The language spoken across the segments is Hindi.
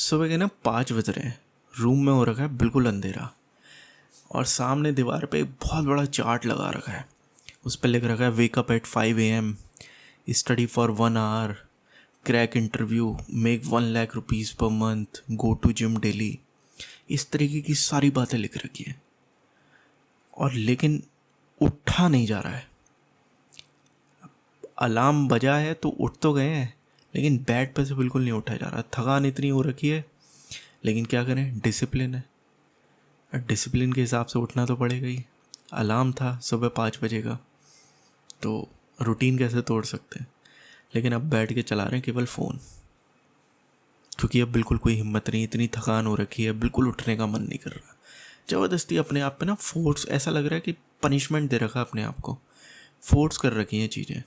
सुबह के ना 5 बज रहे हैं। रूम में हो रखा है बिल्कुल अंधेरा और सामने दीवार पे एक बहुत बड़ा चार्ट लगा रखा है। उस पर लिख रखा है wake up at 5 AM, study for 1 hour, crack interview, make 1 lakh rupees per month, go to gym daily. इस तरीके की सारी बातें लिख रखी है और लेकिन उठा नहीं जा रहा है। अलार्म बजा है तो उठ तो गए हैं लेकिन बेड पे से बिल्कुल नहीं उठा जा रहा। थकान इतनी हो रखी है लेकिन क्या करें, डिसिप्लिन है। डिसिप्लिन के हिसाब से उठना तो पड़ेगा ही। अलार्म था सुबह 5 बजे का, तो रूटीन कैसे तोड़ सकते हैं। लेकिन अब बैठ के चला रहे हैं केवल फ़ोन, क्योंकि अब बिल्कुल कोई हिम्मत नहीं, इतनी थकान हो रखी है, बिल्कुल उठने का मन नहीं कर रहा। ज़बरदस्ती अपने आप पे ना फोर्स, ऐसा लग रहा है कि पनिशमेंट दे रखा है अपने आप को, फोर्स कर रखी हैं चीज़ें।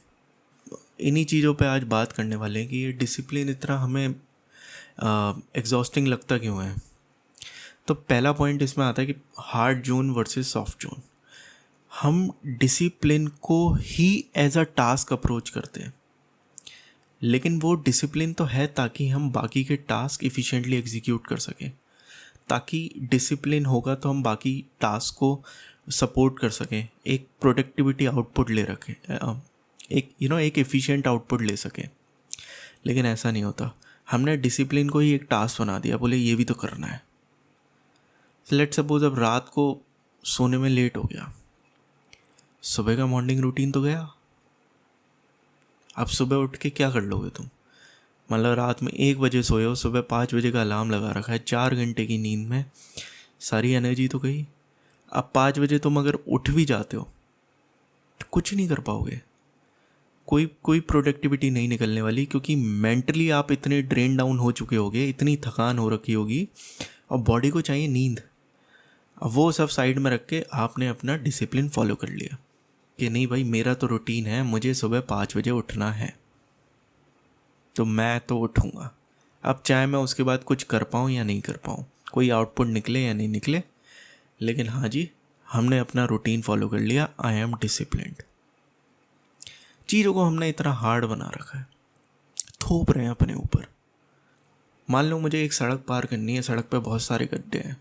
इन्हीं चीज़ों पे आज बात करने वाले हैं कि ये डिसिप्लिन इतना हमें एग्जॉस्टिंग लगता क्यों है। तो पहला पॉइंट इसमें आता है कि hard zone versus soft zone. हम डिसिप्लिन को ही एज अ टास्क अप्रोच करते हैं, लेकिन वो डिसिप्लिन तो है ताकि हम बाकी के टास्क इफ़िशिएंटली एग्जीक्यूट कर सकें। ताकि डिसिप्लिन होगा तो हम बाकी टास्क को सपोर्ट कर सकें, एक प्रोडक्टिविटी आउटपुट ले रखें, एक एफिशिएंट आउटपुट ले सकें। लेकिन ऐसा नहीं होता। हमने डिसिप्लिन को ही एक टास्क बना दिया, बोले ये भी तो करना है। लेट्स सपोज अब रात को सोने में लेट हो गया, सुबह का मॉर्निंग रूटीन तो गया। अब सुबह उठ के क्या कर लोगे तुम? मतलब रात में 1 बजे सोए हो, सुबह 5 बजे का अलार्म लगा रखा है, 4 घंटे की नींद में सारी एनर्जी तो गई। अब 5 बजे तुम अगर उठ भी जाते हो तो कुछ नहीं कर पाओगे, कोई प्रोडक्टिविटी नहीं निकलने वाली, क्योंकि मेंटली आप इतने ड्रेन डाउन हो चुके होगे, इतनी थकान हो रखी होगी और बॉडी को चाहिए नींद। अब वो सब साइड में रख के आपने अपना डिसिप्लिन फॉलो कर लिया कि नहीं भाई, मेरा तो रूटीन है, मुझे सुबह 5 बजे उठना है तो मैं तो उठूँगा। अब चाहे मैं उसके बाद कुछ कर पाऊँ या नहीं कर पाऊँ, कोई आउटपुट निकले या नहीं निकले, लेकिन हाँ जी, हमने अपना रूटीन फॉलो कर लिया। I am disciplined. चीज़ों को हमने इतना हार्ड बना रखा है, थोप रहे हैं अपने ऊपर। मान लो मुझे एक सड़क पार करनी है, सड़क पे बहुत सारे गड्ढे हैं,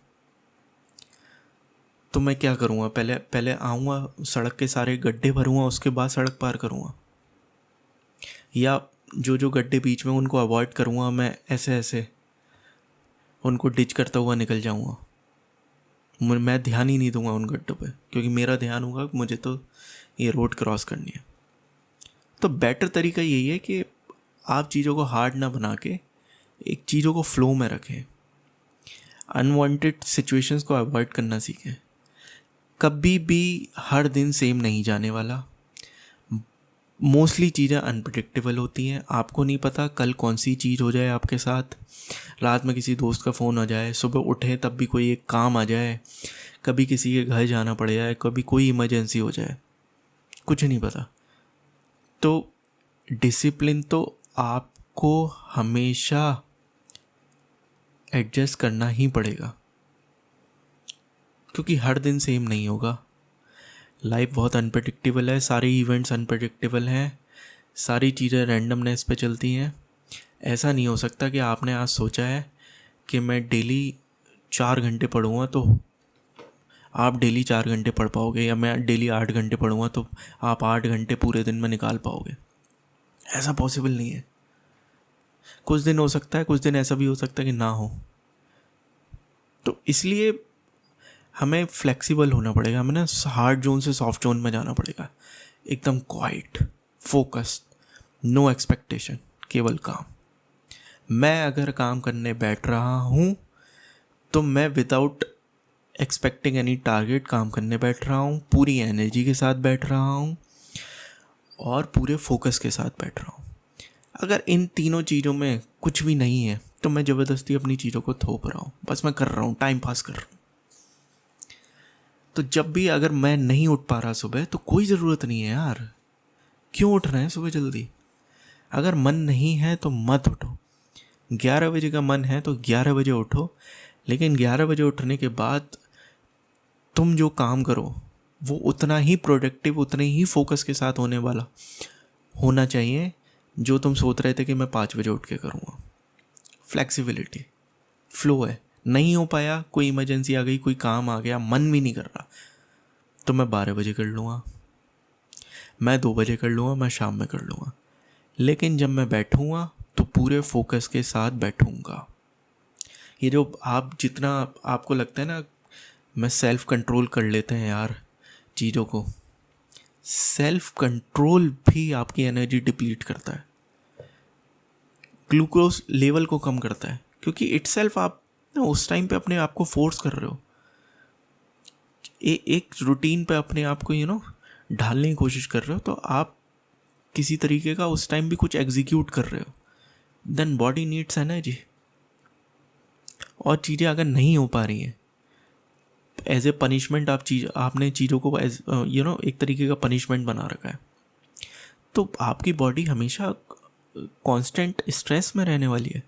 तो मैं क्या करूँगा? पहले आऊँगा, सड़क के सारे गड्ढे भरूँगा, उसके बाद सड़क पार करूँगा, या जो गड्ढे बीच में उनको अवॉइड करूँगा, मैं ऐसे उनको डिच करता हुआ निकल जाऊँगा। मैं ध्यान ही नहीं दूंगा उन गड्ढों पे, क्योंकि मेरा ध्यान होगा मुझे तो ये रोड क्रॉस करनी है। तो बेटर तरीका यही है कि आप चीज़ों को हार्ड ना बना के एक चीज़ों को फ्लो में रखें, अनवांटेड सिचुएशंस को अवॉइड करना सीखें। कभी भी हर दिन सेम नहीं जाने वाला। मोस्टली चीज़ें अनप्रेडिक्टेबल होती हैं, आपको नहीं पता कल कौन सी चीज़ हो जाए आपके साथ। रात में किसी दोस्त का फ़ोन आ जाए, सुबह उठे तब भी कोई एक काम आ जाए, कभी किसी के घर जाना पड़ जाए, कभी कोई इमरजेंसी हो जाए, कुछ नहीं पता। तो डिसिप्लिन तो आपको हमेशा एडजस्ट करना ही पड़ेगा, क्योंकि हर दिन सेम नहीं होगा। लाइफ बहुत अनप्रेडिक्टेबल है, सारे इवेंट्स अनप्रेडिक्टेबल हैं, सारी चीज़ें रैंडमनेस पे चलती हैं। ऐसा नहीं हो सकता कि आपने आज सोचा है कि मैं डेली 4 घंटे पढ़ूँगा तो आप डेली 4 घंटे पढ़ पाओगे, या मैं डेली 8 घंटे पढ़ूँगा तो आप 8 घंटे पूरे दिन में निकाल पाओगे। ऐसा पॉसिबल नहीं है। कुछ दिन हो सकता है, कुछ दिन ऐसा भी हो सकता है कि ना हो। तो इसलिए हमें फ्लेक्सिबल होना पड़ेगा, हमें ना हार्ड जोन से सॉफ्ट जोन में जाना पड़ेगा। एकदम क्वाइट, फोकस्ड, नो एक्सपेक्टेशन, केवल काम। मैं अगर काम करने बैठ रहा हूँ तो मैं विदाउट एक्सपेक्टिंग एनी टारगेट काम करने बैठ रहा हूँ, पूरी एनर्जी के साथ बैठ रहा हूँ और पूरे फोकस के साथ बैठ रहा हूँ। अगर इन तीनों चीज़ों में कुछ भी नहीं है तो मैं ज़बरदस्ती अपनी चीज़ों को थोप रहा हूँ, बस मैं कर रहा हूँ, टाइम पास कर रहा हूँ। तो जब भी अगर मैं नहीं उठ पा रहा सुबह, तो कोई ज़रूरत नहीं है यार, क्यों उठ रहे हैं सुबह जल्दी? अगर मन नहीं है तो मत उठो। 11 बजे का मन है तो 11 बजे उठो, लेकिन 11 बजे उठने के बाद तुम जो काम करो वो उतना ही प्रोडक्टिव, उतने ही फोकस के साथ होने वाला होना चाहिए जो तुम सोच रहे थे कि मैं 5 बजे उठ के करूँगा। फ्लेक्सिबिलिटी, फ्लो है, नहीं हो पाया, कोई इमरजेंसी आ गई, कोई काम आ गया, मन भी नहीं कर रहा, तो मैं 12 बजे कर लूँगा, मैं 2 बजे कर लूँगा, मैं शाम में कर लूँगा। लेकिन जब मैं बैठूँगा तो पूरे फोकस के साथ बैठूँगा। ये जो आप जितना आपको लगता है ना मैं सेल्फ कंट्रोल कर लेते हैं यार चीज़ों को, सेल्फ कंट्रोल भी आपकी एनर्जी डिप्लीट करता है, ग्लूकोज लेवल को कम करता है, क्योंकि इटसेल्फ आप ना उस टाइम पे अपने आप को फोर्स कर रहे हो, एक रूटीन पे अपने आप को ढालने की कोशिश कर रहे हो, तो आप किसी तरीके का उस टाइम भी कुछ एग्जीक्यूट कर रहे हो, देन बॉडी नीड्स एनर्जी। और चीज़ें अगर नहीं हो पा रही हैं एज ए पनिशमेंट, आपने चीज़ों को एज एक तरीके का पनिशमेंट बना रखा है, तो आपकी बॉडी हमेशा कांस्टेंट स्ट्रेस में रहने वाली है।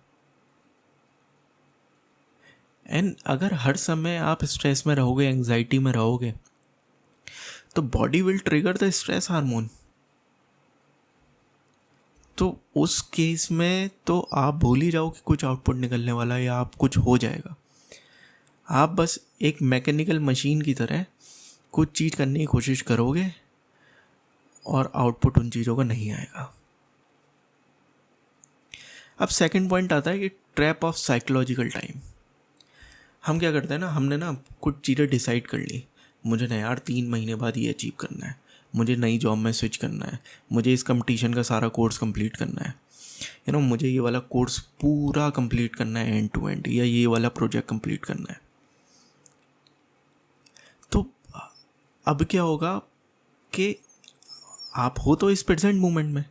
एंड अगर हर समय आप स्ट्रेस में रहोगे, एंजाइटी में रहोगे, तो body will trigger the stress hormone. तो उस केस में तो आप भूल ही जाओ कि कुछ आउटपुट निकलने वाला है या आप कुछ हो जाएगा। आप बस एक मैकेनिकल मशीन की तरह कुछ चीज़ करने की कोशिश करोगे और आउटपुट उन चीज़ों का नहीं आएगा। अब सेकंड पॉइंट आता है कि ट्रैप ऑफ साइकोलॉजिकल टाइम। हम क्या करते हैं ना, हमने ना कुछ चीज़ें डिसाइड कर ली, मुझे ना यार 3 महीने बाद ये अचीव करना है, मुझे नई जॉब में स्विच करना है, मुझे इस कंपटीशन का सारा कोर्स कंप्लीट करना है, मुझे ये वाला कोर्स पूरा कंप्लीट करना है एंड टू एंड, या ये वाला प्रोजेक्ट कंप्लीट करना है। तो अब क्या होगा कि आप हो तो इस प्रेजेंट मोमेंट में,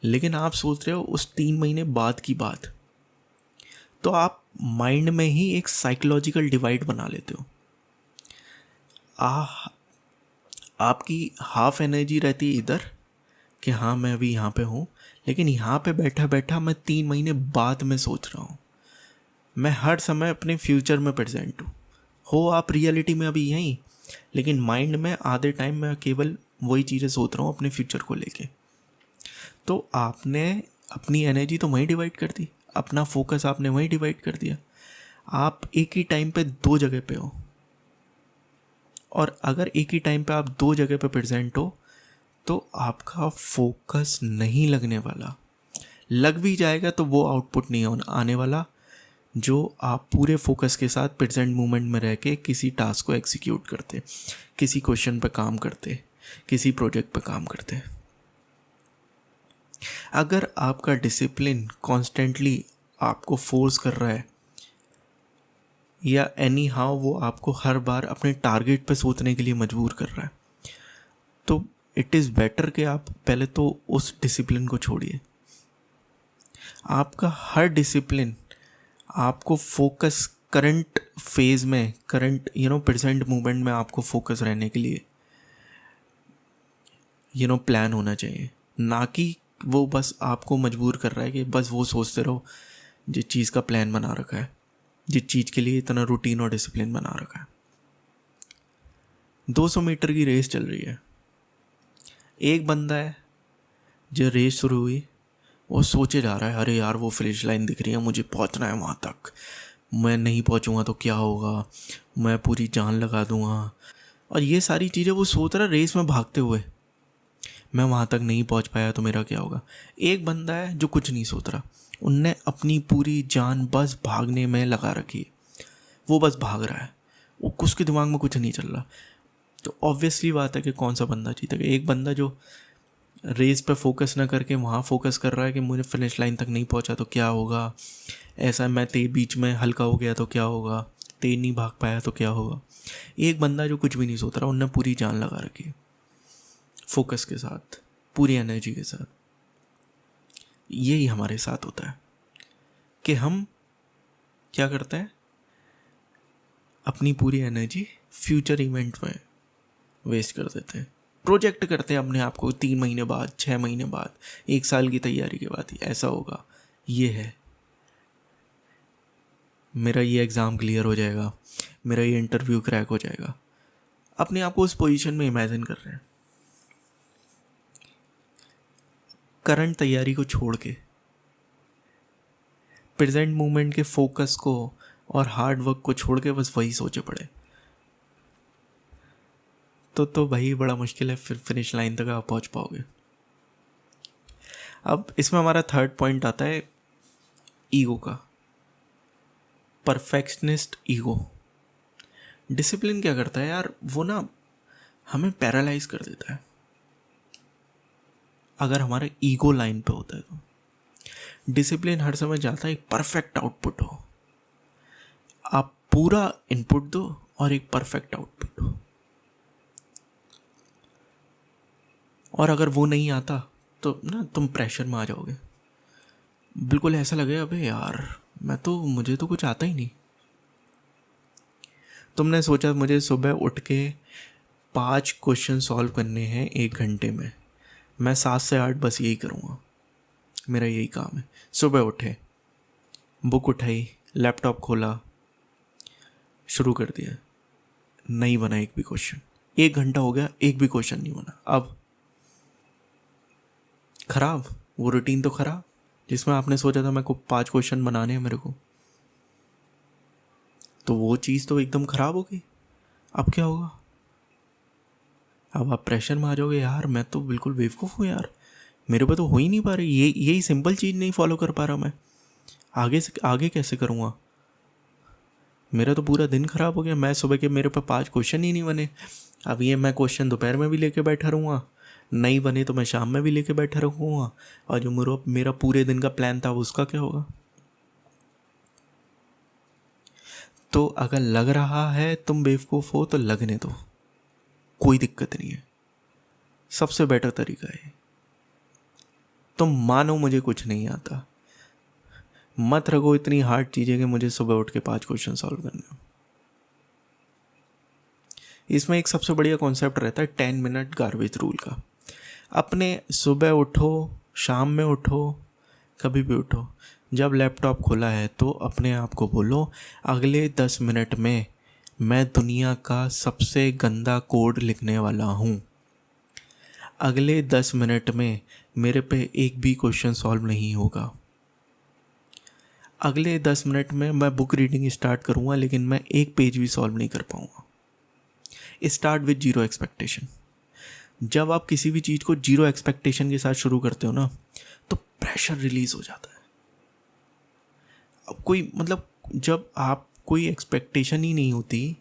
लेकिन आप सोच रहे हो उस 3 महीने बाद की बात, तो आप माइंड में ही एक साइकोलॉजिकल डिवाइड बना लेते हो। आपकी हाफ एनर्जी रहती है इधर कि हाँ मैं अभी यहाँ पे हूँ, लेकिन यहाँ पे बैठा बैठा मैं 3 महीने बाद में सोच रहा हूँ, मैं हर समय अपने फ्यूचर में प्रेजेंट हूँ। हो आप रियलिटी में अभी यहीं, लेकिन माइंड में आधे टाइम मैं केवल वही चीज़ें सोच रहा हूँ अपने फ्यूचर को लेके। तो आपने अपनी एनर्जी तो वहीं डिवाइड कर दी, अपना फोकस आपने वहीं डिवाइड कर दिया। आप एक ही टाइम पे 2 जगह पे हो, और अगर एक ही टाइम पे आप 2 जगह पे प्रेजेंट हो तो आपका फोकस नहीं लगने वाला, लग भी जाएगा तो वो आउटपुट नहीं आने वाला जो आप पूरे फोकस के साथ प्रेजेंट मोमेंट में रह के किसी टास्क को एग्जीक्यूट करते, किसी क्वेश्चन पे काम करते, किसी प्रोजेक्ट पे काम करते। अगर आपका डिसिप्लिन कॉन्स्टेंटली आपको फोर्स कर रहा है, या एनी हाउ वो आपको हर बार अपने टारगेट पे सोचने के लिए मजबूर कर रहा है, तो इट इज़ बेटर कि आप पहले तो उस डिसिप्लिन को छोड़िए। आपका हर डिसिप्लिन आपको फोकस करंट फेज में, करंट प्रेजेंट मोमेंट में आपको फोकस रहने के लिए प्लान होना चाहिए, ना कि वो बस आपको मजबूर कर रहा है कि बस वो सोचते रहो जिस चीज़ का प्लान बना रखा है, जिस चीज़ के लिए इतना रूटीन और डिसिप्लिन बना रखा है। 200 मीटर की रेस चल रही है, एक बंदा है जो रेस शुरू हुई वो सोचे जा रहा है अरे यार वो फिनिश लाइन दिख रही है, मुझे पहुंचना है वहाँ तक, मैं नहीं पहुंचूंगा तो क्या होगा, मैं पूरी जान लगा दूंगा, और ये सारी चीज़ें वो सोच रहा रेस में भागते हुए, मैं वहाँ तक नहीं पहुँच पाया तो मेरा क्या होगा। एक बंदा है जो कुछ नहीं सोच रहा, उनने अपनी पूरी जान बस भागने में लगा रखी है, वो बस भाग रहा है, वो उसके दिमाग में कुछ नहीं चल रहा। तो ऑब्वियसली बात है कि कौन सा बंदा जीतेगा। एक बंदा जो रेस पे फोकस ना करके वहाँ फोकस कर रहा है कि मुझे फिनिश लाइन तक नहीं पहुँचा तो क्या होगा, ऐसा मैं बीच में हल्का हो गया तो क्या होगा, तेज नहीं भाग पाया तो क्या होगा। एक बंदा जो कुछ भी नहीं सोच रहा, उनने पूरी जान लगा रखी है, फोकस के साथ, पूरी एनर्जी के साथ। यही हमारे साथ होता है कि हम क्या करते हैं, अपनी पूरी एनर्जी फ्यूचर इवेंट में वेस्ट कर देते हैं, प्रोजेक्ट करते हैं अपने आप को 3 महीने बाद, 6 महीने बाद, 1 साल की तैयारी के बाद ही ऐसा होगा, ये है, मेरा ये एग्ज़ाम क्लियर हो जाएगा, मेरा ये इंटरव्यू क्रैक हो जाएगा। अपने आप को उस पोजीशन में इमेजिन कर रहे हैं। करंट तैयारी को छोड़ के प्रेजेंट मोमेंट के फोकस को और हार्ड वर्क को छोड़ के बस वही सोचे पड़े, तो भाई बड़ा मुश्किल है फिर फिनिश लाइन तक आप पहुंच पाओगे। अब इसमें हमारा थर्ड पॉइंट आता है ईगो का, परफेक्शनिस्ट ईगो। डिसिप्लिन क्या करता है यार, वो ना हमें पैरालाइज कर देता है अगर हमारा ईगो लाइन पे होता है तो। डिसिप्लिन हर समय चाहता है एक परफेक्ट आउटपुट हो, आप पूरा इनपुट दो और एक परफेक्ट आउटपुट हो, और अगर वो नहीं आता तो ना तुम प्रेशर में आ जाओगे, बिल्कुल ऐसा लगेगा अबे यार मुझे तो कुछ आता ही नहीं। तुमने सोचा मुझे सुबह उठ के 5 क्वेश्चन सॉल्व करने हैं 1 घंटे में, मैं 7 से 8 बस यही करूँगा, मेरा यही काम है। सुबह उठे, बुक उठाई, लैपटॉप खोला, शुरू कर दिया, नहीं बना एक भी क्वेश्चन। 1 घंटा हो गया, एक भी क्वेश्चन नहीं बना। अब खराब, वो रूटीन तो खराब जिसमें आपने सोचा था मेरे को 5 क्वेश्चन बनाने हैं मेरे को, तो वो चीज़ तो एकदम ख़राब हो गई। अब क्या होगा, अब आप प्रेशर में आ जाओगे, यार मैं तो बिल्कुल बेवकूफ़ हूँ यार, मेरे पे तो हो ही नहीं पा रही, यही सिंपल चीज़ नहीं फॉलो कर पा रहा मैं, आगे कैसे करूँगा, मेरा तो पूरा दिन ख़राब हो गया। मैं सुबह के मेरे पे 5 क्वेश्चन ही नहीं बने, अब ये मैं क्वेश्चन दोपहर में भी लेके बैठा रहूँगा, नहीं बने तो मैं शाम में भी लेके बैठा रहूँगा, और जो मेरा पूरे दिन का प्लान था उसका क्या होगा। तो अगर लग रहा है तुम बेवकूफ़ हो तो लगने दो, कोई दिक्कत नहीं है। सबसे बेटर तरीका है तुम मानो मुझे कुछ नहीं आता, मत रखो इतनी हार्ड चीज़ें कि मुझे सुबह उठ के 5 क्वेश्चन सॉल्व करने हो। इसमें एक सबसे बढ़िया कॉन्सेप्ट रहता है 10 मिनट गार्बेज रूल का। अपने सुबह उठो, शाम में उठो, कभी भी उठो, जब लैपटॉप खोला है तो अपने आप को बोलो अगले 10 मिनट में मैं दुनिया का सबसे गंदा कोड लिखने वाला हूँ, अगले 10 मिनट में मेरे पे एक भी क्वेश्चन सॉल्व नहीं होगा, अगले 10 मिनट में मैं बुक रीडिंग स्टार्ट करूँगा लेकिन मैं एक पेज भी सॉल्व नहीं कर पाऊँगा। Start with 0 expectation. जब आप किसी भी चीज़ को 0 एक्सपेक्टेशन के साथ शुरू करते हो ना तो प्रेशर रिलीज हो जाता है। अब जब आप कोई एक्सपेक्टेशन ही नहीं होती,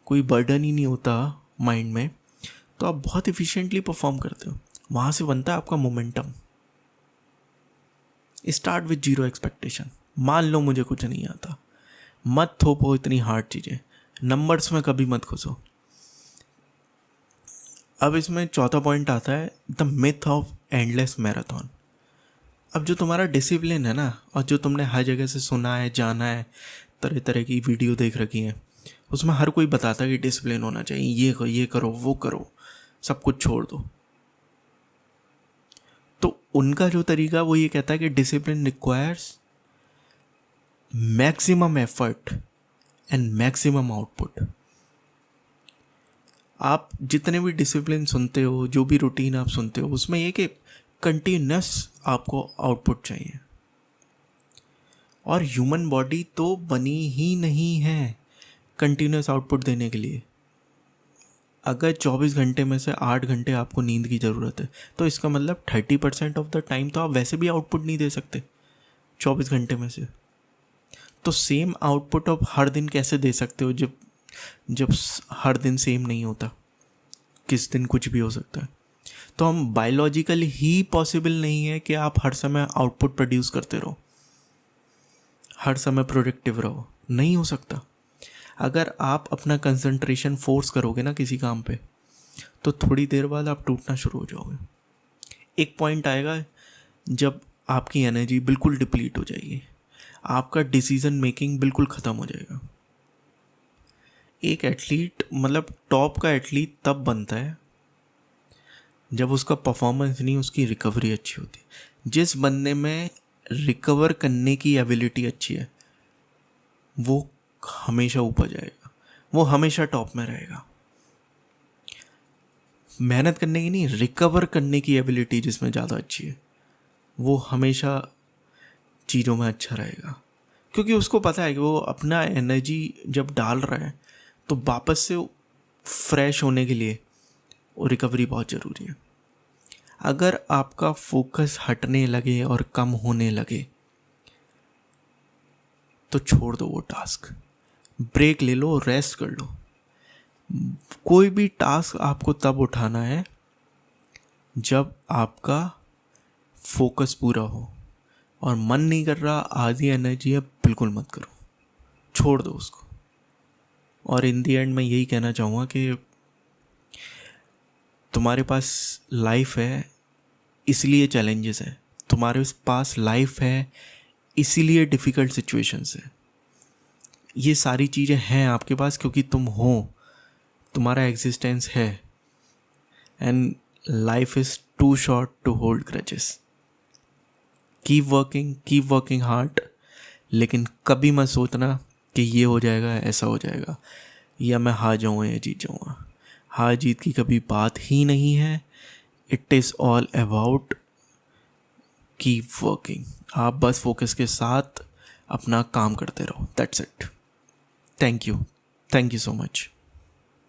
कोई बर्डन ही नहीं होता माइंड में, तो आप बहुत इफ़िशिएंटली परफॉर्म करते हो, वहाँ से बनता है आपका मोमेंटम। Start with 0 expectation. मान लो मुझे कुछ नहीं आता, मत थोपो इतनी हार्ड चीज़ें, नंबर्स में कभी मत घुसो। अब इसमें चौथा पॉइंट आता है the myth of endless marathon. अब जो तुम्हारा डिसिप्लिन है ना, और जो तुमने हर जगह से सुना है, जाना है, तरह तरह की वीडियो देख रखी है, उसमें हर कोई बताता है कि डिसिप्लिन होना चाहिए, ये करो वो करो, सब कुछ छोड़ दो। तो उनका जो तरीका वो ये कहता है कि discipline requires maximum effort and maximum output. आप जितने भी डिसिप्लिन सुनते हो, जो भी रूटीन आप सुनते हो, उसमें ये कि कंटिन्यूस आपको आउटपुट चाहिए, और ह्यूमन बॉडी तो बनी ही नहीं है कंटिन्यूस आउटपुट देने के लिए। अगर 24 घंटे में से 8 घंटे आपको नींद की ज़रूरत है तो इसका मतलब 30% ऑफ द टाइम तो आप वैसे भी आउटपुट नहीं दे सकते 24 घंटे में से। तो सेम आउटपुट आप हर दिन कैसे दे सकते हो जब हर दिन सेम नहीं होता, किस दिन कुछ भी हो सकता है। तो हम बायोलॉजिकल ही पॉसिबल नहीं है कि आप हर समय आउटपुट प्रोड्यूस करते रहो, हर समय प्रोडक्टिव रहो, नहीं हो सकता। अगर आप अपना कंसंट्रेशन फोर्स करोगे ना किसी काम पे, तो थोड़ी देर बाद आप टूटना शुरू हो जाओगे। एक पॉइंट आएगा जब आपकी एनर्जी बिल्कुल डिप्लीट हो जाएगी, आपका डिसीजन मेकिंग बिल्कुल ख़त्म हो जाएगा। एक एथलीट टॉप का एथलीट तब बनता है जब उसका परफॉर्मेंस नहीं, उसकी रिकवरी अच्छी होती है। जिस बंदे में रिकवर करने की एबिलिटी अच्छी है वो हमेशा ऊपर जाएगा, वो हमेशा टॉप में रहेगा। मेहनत करने की नहीं, रिकवर करने की एबिलिटी जिसमें ज़्यादा अच्छी है वो हमेशा चीज़ों में अच्छा रहेगा, क्योंकि उसको पता है कि वो अपना एनर्जी जब डाल रहा है तो वापस से फ्रेश होने के लिए वो रिकवरी बहुत ज़रूरी है। अगर आपका फोकस हटने लगे और कम होने लगे तो छोड़ दो वो टास्क, ब्रेक ले लो, रेस्ट कर लो। कोई भी टास्क आपको तब उठाना है जब आपका फोकस पूरा हो, और मन नहीं कर रहा, आधी एनर्जी है, बिल्कुल मत करो, छोड़ दो उसको। और इन दी एंड मैं यही कहना चाहूँगा कि तुम्हारे पास लाइफ है इसलिए चैलेंजेस हैं, तुम्हारे पास लाइफ है इसीलिए डिफ़िकल्ट सिचुएशंस है। ये सारी चीज़ें हैं आपके पास क्योंकि तुम हो, तुम्हारा एग्जिस्टेंस है। And life is too short to hold grudges. Keep working hard, लेकिन कभी मत सोचना कि ये हो जाएगा, ऐसा हो जाएगा, या मैं हार जाऊँगा या जीत जाऊँगा। हार जीत की कभी बात ही नहीं है। It is all about keep working. आप बस फोकस के साथ अपना काम करते रहो, that's it. Thank you so much.